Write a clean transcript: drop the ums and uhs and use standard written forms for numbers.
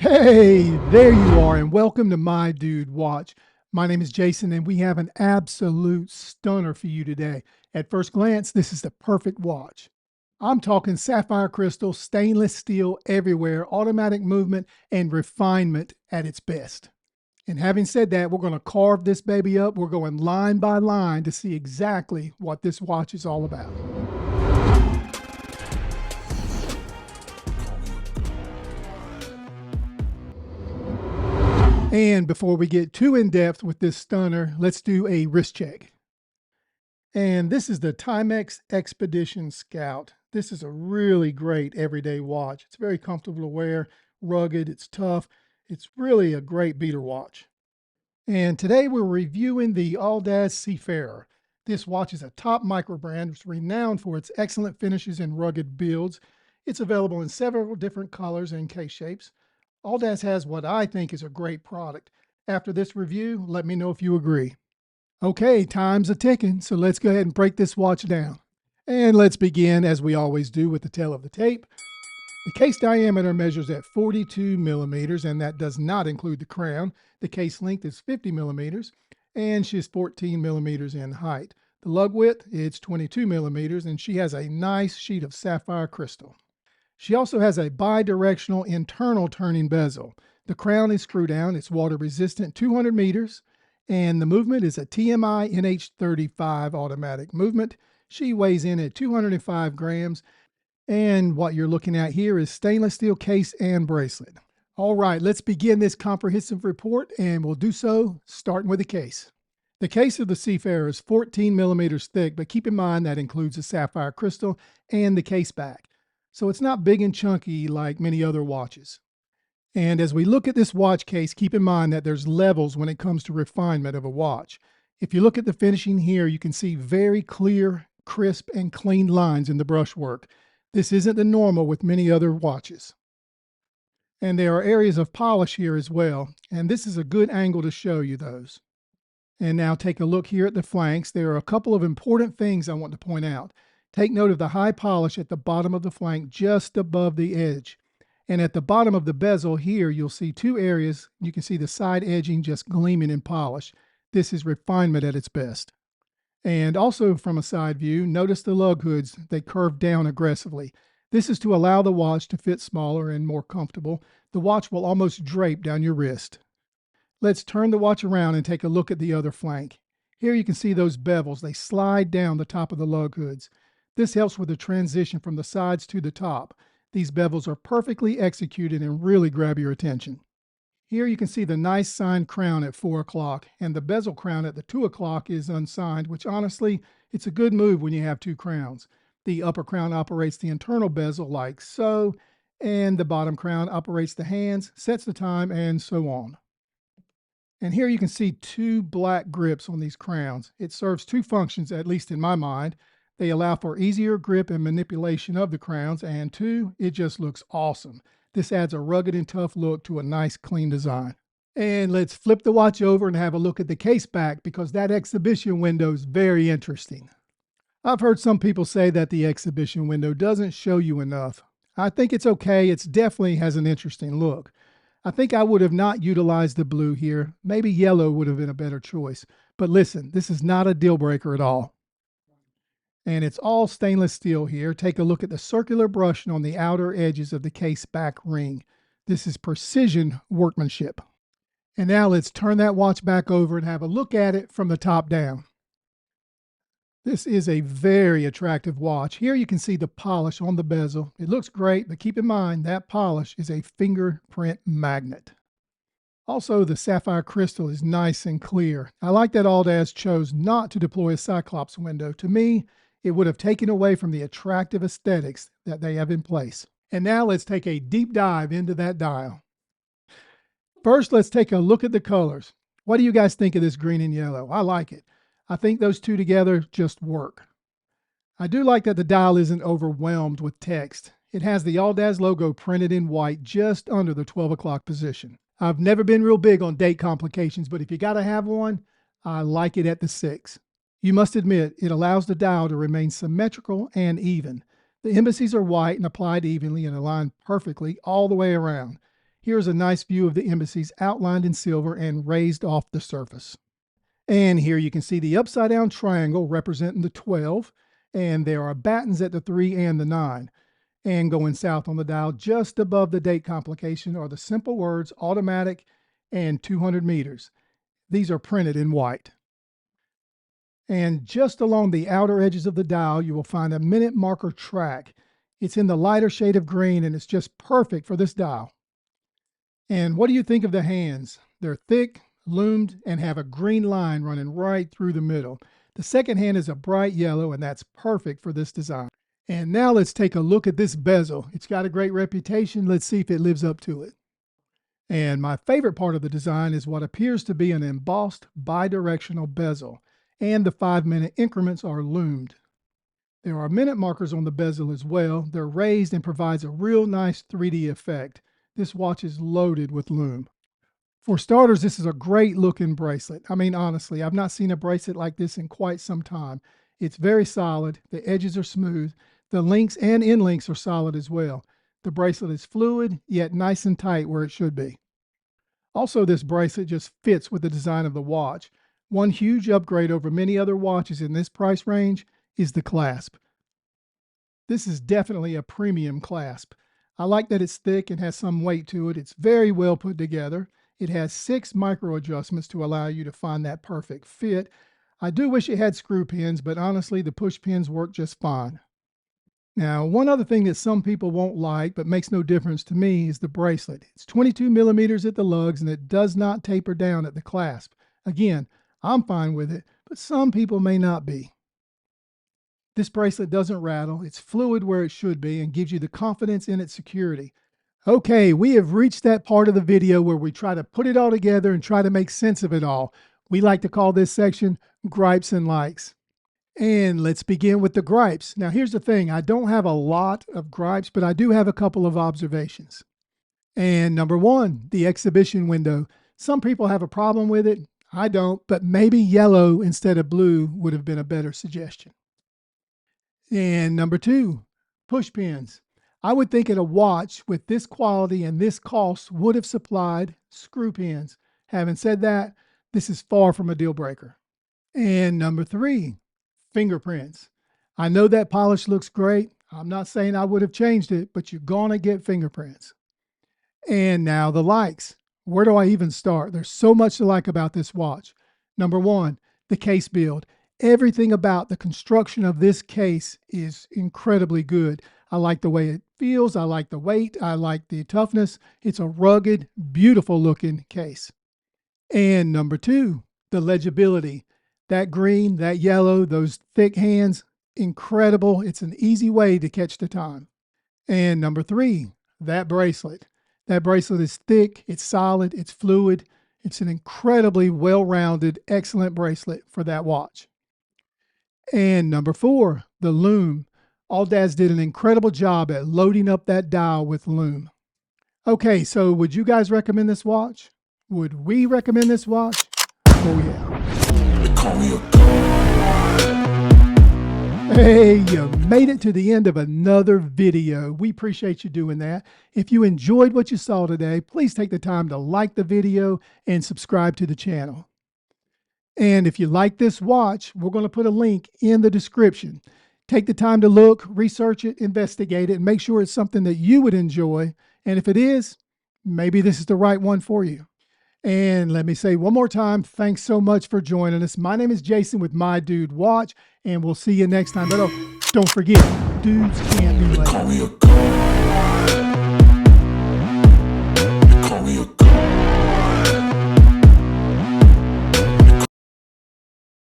Hey, there you are, and welcome to My Dude Watch. My name is Jason, and we have an absolute stunner for you today. At first glance, this is the perfect watch. I'm talking sapphire crystal, stainless steel everywhere, automatic movement, and refinement at its best. And having said that, we're going to carve this baby up. We're going line by line to see exactly what this watch is all about. And before we get too in depth with this stunner, let's do a wrist check. And this is the Timex Expedition Scout. This is a really great everyday watch. It's very comfortable to wear, rugged, it's tough. It's really a great beater watch. And today we're reviewing the Audaz Seafarer. This watch is a top microbrand. It's renowned for its excellent finishes and rugged builds. It's available in several different colors and case shapes. Audaz has what I think is a great product. After this review, let me know if you agree. Okay, time's a ticking, so let's go ahead and break this watch down. And let's begin, as we always do, with the tail of the tape. The case diameter measures at 42 millimeters, and that does not include the crown. The case length is 50 millimeters, and she's 14 millimeters in height. The lug width, it's 22 millimeters, and she has a nice sheet of sapphire crystal. She also has a bi-directional internal turning bezel. The crown is screw down, it's water resistant, 200 meters, and the movement is a TMI NH35 automatic movement. She weighs in at 205 grams, and what you're looking at here is stainless steel case and bracelet. All right, let's begin this comprehensive report, and we'll do so starting with the case. The case of the Seafarer is 14 millimeters thick, but keep in mind that includes the sapphire crystal and the case back. So it's not big and chunky like many other watches. And as we look at this watch case, keep in mind that there's levels when it comes to refinement of a watch. If you look at the finishing here, you can see very clear, crisp, and clean lines in the brushwork. This isn't the normal with many other watches. And there are areas of polish here as well, and this is a good angle to show you those. And now take a look here at the flanks. There are a couple of important things I want to point out. Take note of the high polish at the bottom of the flank just above the edge. And at the bottom of the bezel here, you'll see two areas. You can see the side edging just gleaming in polish. This is refinement at its best. And also from a side view, notice the lug hoods. They curve down aggressively. This is to allow the watch to fit smaller and more comfortable. The watch will almost drape down your wrist. Let's turn the watch around and take a look at the other flank. Here you can see those bevels. They slide down the top of the lug hoods. This helps with the transition from the sides to the top. These bevels are perfectly executed and really grab your attention. Here you can see the nice signed crown at 4 o'clock, and the bezel crown at the 2 o'clock is unsigned, which honestly, it's a good move when you have two crowns. The upper crown operates the internal bezel like so, and the bottom crown operates the hands, sets the time, and so on. And here you can see two black grips on these crowns. It serves two functions, at least in my mind. They allow for easier grip and manipulation of the crowns, and two, it just looks awesome. This adds a rugged and tough look to a nice, clean design. And let's flip the watch over and have a look at the case back, because that exhibition window is very interesting. I've heard some people say that the exhibition window doesn't show you enough. I think it's okay. It definitely has an interesting look. I think I would have not utilized the blue here. Maybe yellow would have been a better choice. But listen, this is not a deal breaker at all. And it's all stainless steel here. Take a look at the circular brushing on the outer edges of the case back ring. This is precision workmanship. And now let's turn that watch back over and have a look at it from the top down. This is a very attractive watch. Here you can see the polish on the bezel. It looks great, but keep in mind that polish is a fingerprint magnet. Also, the sapphire crystal is nice and clear. I like that Audaz chose not to deploy a Cyclops window. To me, it would have taken away from the attractive aesthetics that they have in place. And now let's take a deep dive into that dial. First, let's take a look at the colors. What do you guys think of this green and yellow? I like it. I think those two together just work. I do like that the dial isn't overwhelmed with text. It has the Audaz logo printed in white just under the 12 o'clock position. I've never been real big on date complications, but if you gotta have one, I like it at the 6. You must admit, it allows the dial to remain symmetrical and even. The embassies are white and applied evenly and aligned perfectly all the way around. Here's a nice view of the embassies outlined in silver and raised off the surface. And here you can see the upside down triangle representing the 12, and there are battens at the 3 and the 9. And going south on the dial just above the date complication are the simple words automatic and 200 meters. These are printed in white. And just along the outer edges of the dial, you will find a minute marker track. It's in the lighter shade of green, and it's just perfect for this dial. And what do you think of the hands? They're thick, loomed, and have a green line running right through the middle. The second hand is a bright yellow, and that's perfect for this design. And now let's take a look at this bezel. It's got a great reputation. Let's see if it lives up to it. And my favorite part of the design is what appears to be an embossed bi-directional bezel, and the 5-minute increments are loomed. There are minute markers on the bezel as well. They're raised and provides a real nice 3D effect. This watch is loaded with loom. For starters, this is a great looking bracelet. I mean, honestly, I've not seen a bracelet like this in quite some time. It's very solid. The edges are smooth. The links and end links are solid as well. The bracelet is fluid, yet nice and tight where it should be. Also, this bracelet just fits with the design of the watch. One huge upgrade over many other watches in this price range is the clasp. This is definitely a premium clasp. I like that it's thick and has some weight to it. It's very well put together. It has 6 micro adjustments to allow you to find that perfect fit. I do wish it had screw pins, but honestly, the push pins work just fine. Now, one other thing that some people won't like, but makes no difference to me, is the bracelet. It's 22 millimeters at the lugs, and it does not taper down at the clasp. Again, I'm fine with it, but some people may not be. This bracelet doesn't rattle. It's fluid where it should be and gives you the confidence in its security. Okay, we have reached that part of the video where we try to put it all together and try to make sense of it all. We like to call this section gripes and likes. And let's begin with the gripes. Now, here's the thing. I don't have a lot of gripes, but I do have a couple of observations. And number one, the exhibition window. Some people have a problem with it. I don't, but maybe yellow instead of blue would have been a better suggestion. And number two, push pins. I would think a watch with this quality and this cost would have supplied screw pins. Having said that, this is far from a deal breaker. And number three, fingerprints. I know that polish looks great. I'm not saying I would have changed it, but you're gonna get fingerprints. And now the likes. Where do I even start? There's so much to like about this watch. Number one, the case build. Everything about the construction of this case is incredibly good. I like the way it feels. I like the weight. I like the toughness. It's a rugged, beautiful looking case. And number two, the legibility. That green, that yellow, those thick hands, incredible. It's an easy way to catch the time. And number three, that bracelet. That bracelet is thick, it's solid, it's fluid. It's an incredibly well-rounded, excellent bracelet for that watch. And number four, the loom. Audaz did an incredible job at loading up that dial with loom. Okay, so would you guys recommend this watch? Would we recommend this watch? Oh yeah. Hey, you made it to the end of another video. We appreciate you doing that. If you enjoyed what you saw today, please take the time to like the video and subscribe to the channel. And if you like this watch, we're going to put a link in the description. Take the time to look, research it, investigate it, and make sure it's something that you would enjoy. And if it is, maybe this is the right one for you. And let me say one more time, thanks so much for joining us. My name is Jason with My Dude Watch, and we'll see you next time. But don't forget, dudes can't be late.